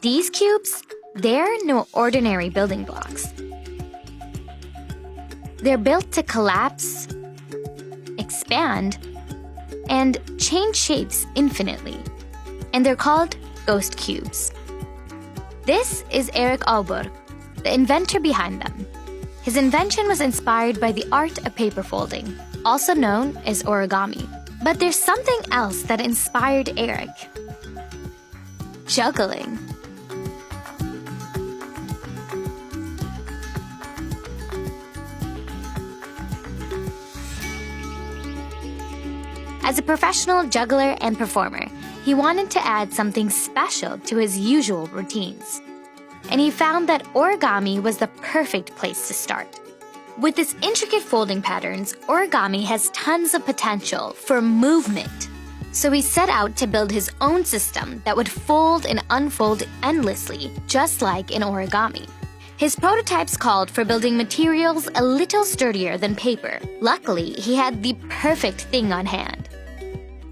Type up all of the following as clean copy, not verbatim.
These cubes, they're no ordinary building blocks. They're built to collapse, expand, and change shapes infinitely. And they're called ghost cubes. This is Erik Aalborg, the inventor behind them. His invention was inspired by the art of paper folding, also known as origami. But there's something else that inspired Erik. Juggling. As a professional juggler and performer, he wanted to add something special to his usual routines. And he found that origami was the perfect place to start. With its intricate folding patterns, origami has tons of potential for movement. So he set out to build his own system that would fold and unfold endlessly, just like in origami. His prototypes called for building materials a little sturdier than paper. Luckily, he had the perfect thing on hand: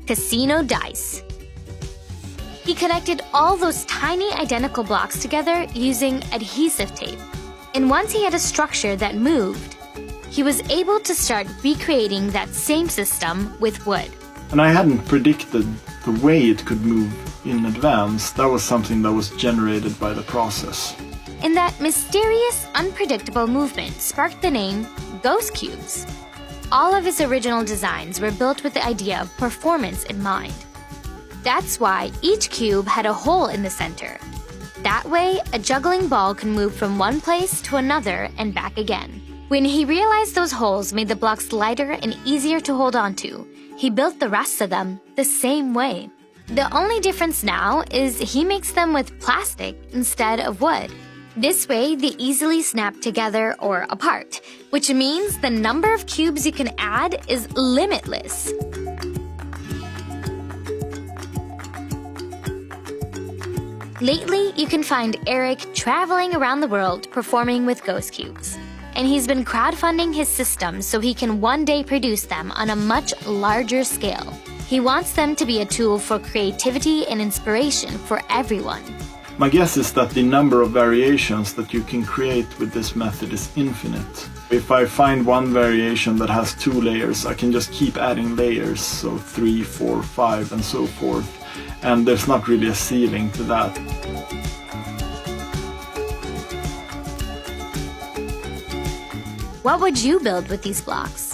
casino dice. He connected all those tiny identical blocks together using adhesive tape. And once he had a structure that moved, he was able to start recreating that same system with wood. And I hadn't predicted the way it could move in advance. That was something that was generated by the process. And that mysterious, unpredictable movement sparked the name Ghost Cubes. All of his original designs were built with the idea of performance in mind. That's why each cube had a hole in the center. That way, a juggling ball can move from one place to another and back again. When he realized those holes made the blocks lighter and easier to hold onto, he built the rest of them the same way. The only difference now is he makes them with plastic instead of wood. This way, they easily snap together or apart, which means the number of cubes you can add is limitless. Lately, you can find Erik traveling around the world performing with ghost cubes. And he's been crowdfunding his system so he can one day produce them on a much larger scale. He wants them to be a tool for creativity and inspiration for everyone. My guess is that the number of variations that you can create with this method is infinite. If I find one variation that has 2 layers, I can just keep adding layers, so 3, 4, 5, and so forth. And there's not really a ceiling to that. What would you build with these blocks?